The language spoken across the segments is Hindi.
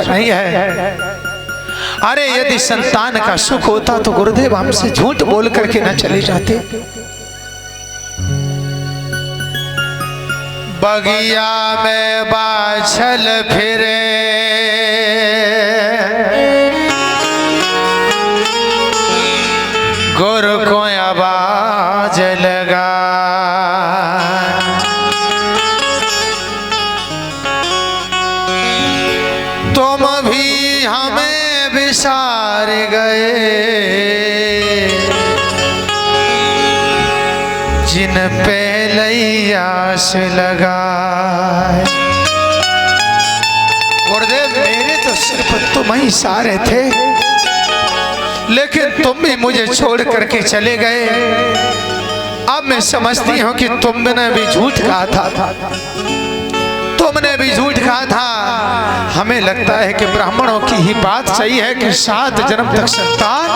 नहीं है। अरे यदि संतान का सुख होता तो गुरुदेव हमसे झूठ बोल करके न चले जाते। बगिया में बाछल फिरे गुरु को आवाज लगा, तुम भी हमें बिसार गए, जिन पे आस लगा। गुरुदेव मेरे तो सिर पर तुम ही सारे थे, लेकिन तुम भी मुझे छोड़ करके चले गए। अब मैं समझती हूँ कि तुमने भी झूठ कहा था, तुमने भी झूठ कहा था। हमें लगता है कि ब्राह्मणों की ही बात सही है कि 7 जन्म तक संतान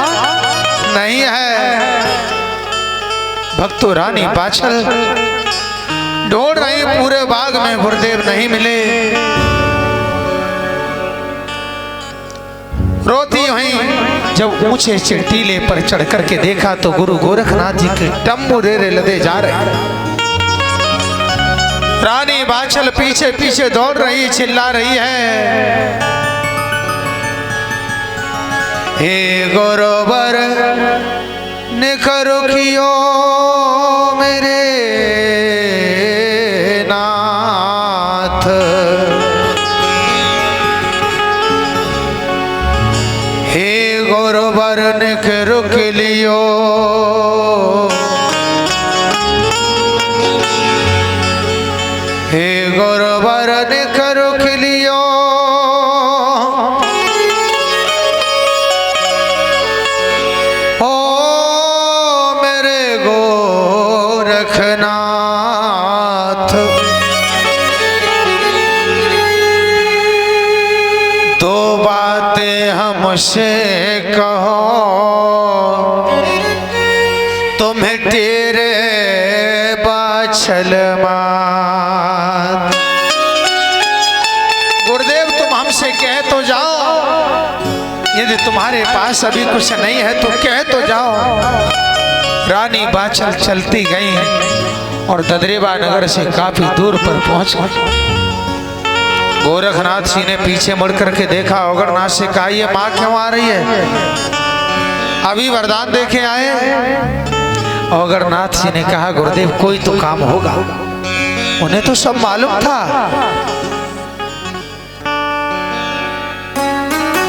नहीं है। भक्तों रानी बाछल ढूंढ रही पूरे बाग में, गुरुदेव नहीं मिले। रोती हुई जब ऊंचे चटीले पर चढ़ करके देखा तो गुरु गोरखनाथ जी के टम्बुरेरे लदे जा रहे। रानी बाछल पीछे पीछे दौड़ रही, चिल्ला रही है, हे गुरुवर निखरुखियो मेरे नाथ, हे गुरुवर निखरुख लियो, हे गुरुवर निखरुख लियो, मुझसे कहो तुम्हें तेरे बाछल मात। गुरुदेव तुम हमसे कह तो जाओ, यदि तुम्हारे पास अभी कुछ नहीं है तो कह तो जाओ। रानी बाछल चलती गई और ददरेवा नगर से काफी दूर पर पहुंच गई। गोरखनाथ जी ने पीछे मुड़ करके देखा, ओगरनाथ से कहा ये माँ क्यों आ रही है, अभी वरदान देखे आए। ओगरनाथ जी ने कहा गुरुदेव कोई तो काम होगा, उन्हें तो सब मालूम था।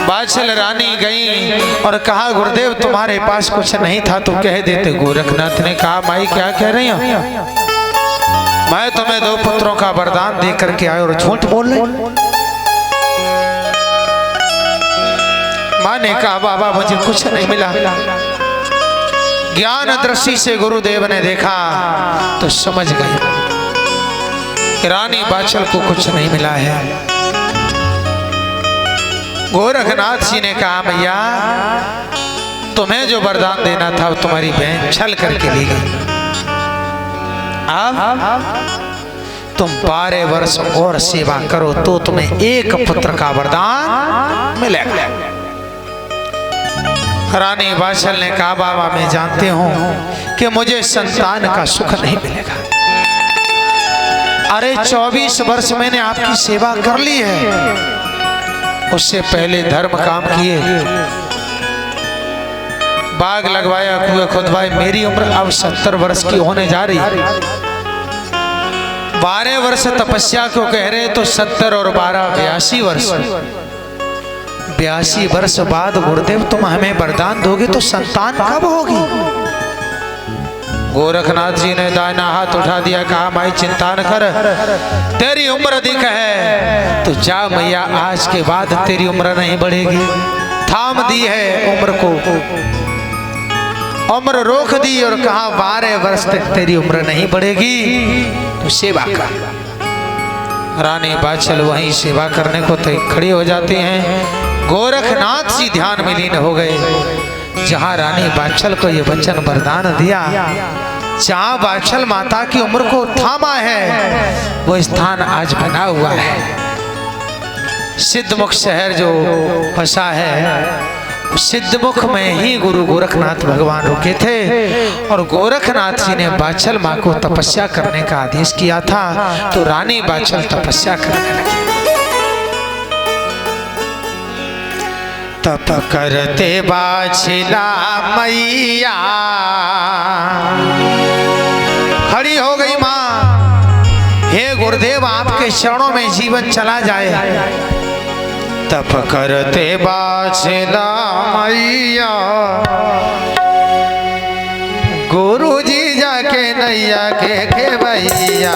बाछल रानी गई और कहा गुरुदेव तुम्हारे पास कुछ नहीं था तो कह देते। गोरखनाथ ने कहा माई क्या कह रही हो, मैं तुम्हें 2 पुत्रों का वरदान दे करके आए और झूठ बोल रहे। माँ ने कहा बाबा मुझे कुछ नहीं मिला। ज्ञान दृष्टि से गुरुदेव ने देखा तो समझ गए कि रानी बाछल को कुछ नहीं मिला है। गोरखनाथ जी ने कहा भैया तुम्हें जो वरदान देना था वो तुम्हारी बहन छल करके ले गई। अब तुम 12 वर्ष और सेवा करो तो तुम्हें 1 पुत्र का वरदान मिलेगा। रानी बाछल ने कहा बाबा मैं जानती हूं कि मुझे संतान का सुख नहीं मिलेगा। अरे 24 वर्ष मैंने आपकी सेवा कर ली है, उससे पहले धर्म काम किए, बाग लगवाया, कुएं खुदवाए। मेरी उम्र अब 70 वर्ष की होने जा रही है। 12 वर्ष तपस्या क्यों कह रहे, तो 70 और 12 82 वर्ष। 82 वर्ष बाद गुरुदेव तुम हमें वरदान दोगे तो संतान कब होगी। गोरखनाथ जी ने दाहिना हाथ उठा दिया, कहा माई चिंता न कर, तेरी उम्र अधिक है तो जा मैया, आज के बाद तेरी उम्र नहीं बढ़ेगी। थाम दी है उम्र को, उम्र रोक दी और कहा 12 वर्ष तक तेरी उम्र नहीं बढ़ेगी तो सेवा कर। रानी बाछल वहीं सेवा करने को खड़ी हो जाती हैं। गोरखनाथ जी ध्यान में लीन हो गए। जहाँ रानी बाछल को ये वचन वरदान दिया, जहाँ बाछल माता की उम्र को थामा है, वो स्थान आज बना हुआ है। सिद्धमुख शहर जो बसा है, सिद्धमुख में ही गुरु गोरखनाथ भगवान रुके थे और गोरखनाथ जी ने बाछल माँ को तपस्या करने का आदेश किया था, तो रानी बाछल तपस्या करने लगी। तप करते बाछिला मैया खड़ी हो गई। माँ, हे गुरुदेव, आपके चरणों में जीवन चला जाए। तप करते बाछिला मैया, गुरु जी जाके नैया के भैया।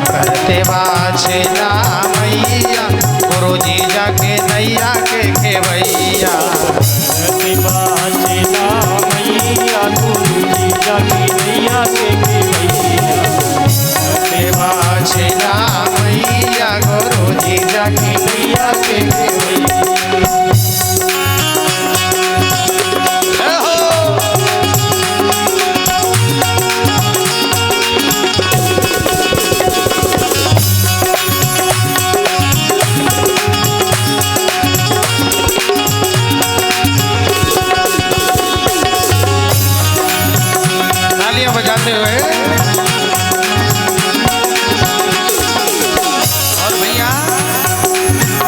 करते बाछिला मैया, गुरु जी जाके नैया के भैया। करते बाछिला मैया, गुरु जी जाके नैया के भैया। करते बाछिला मैया, गुरु जी जाके नैया के भैया। बजाते हुए और भैया,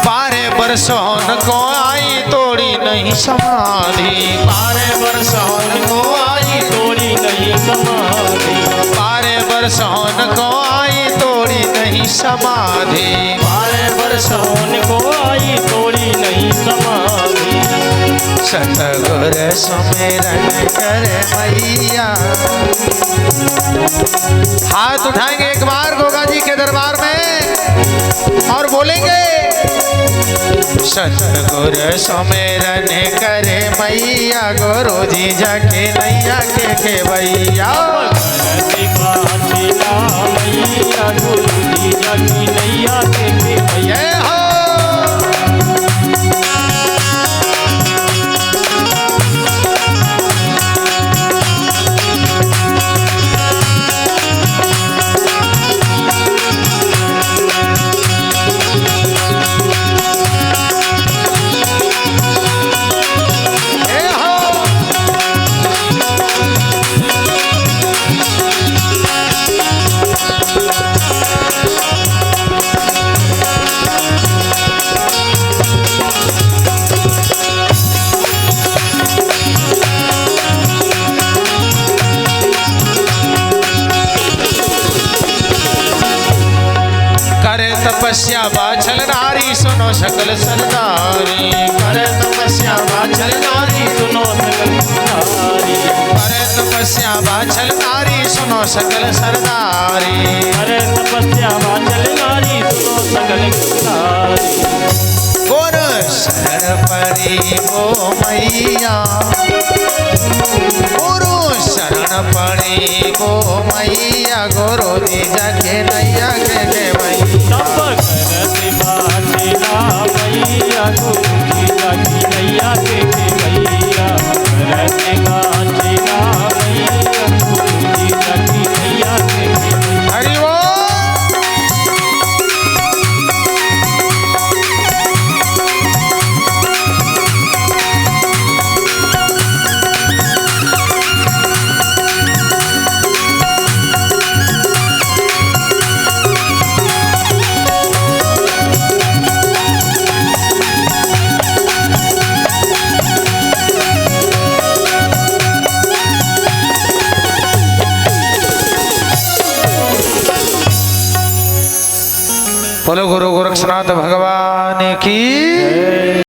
12 बरसों को आई तोड़ी नहीं समाधि। 12 बरसों को आई तोड़ी नहीं समाधि। 12 बरसों को आई तोड़ी नहीं समाधि। 12 बरसों को आई तोड़ी नहीं समाधि। सतगुर सुमिरन करे मैया। हाथ उठाएंगे एक बार गोगा जी के दरबार में और बोलेंगे, सतगुर सुमिरन करे मैया, गुरु जी जाके नैया के भैया। करते बाछिला मैया, गुरु जी जाके नैया के भैया। तपस्या बाछल नारी, सुनो सकल सरदारी। करे तपस्या बाछल नारी, सुनो सकल सरदारी। करे तपस्या बाछल नारी, सुनो सकल सरदारी। करे तपस्या बाछल नारी, सुनो सकल सरदारी। गुर शरण पड़ी वो मैया, गुरु शरण पड़ी वो मैया, गुरु जी जाके नैया के भैया। तप करते बाछिला मैया, गुरु जी जाके नैया के भैया। करते बाछिला मैया, गुरु जी जाके नैया के भैया। हरि बोल। बोलो गुरु गोरक्षनाथ भगवान की।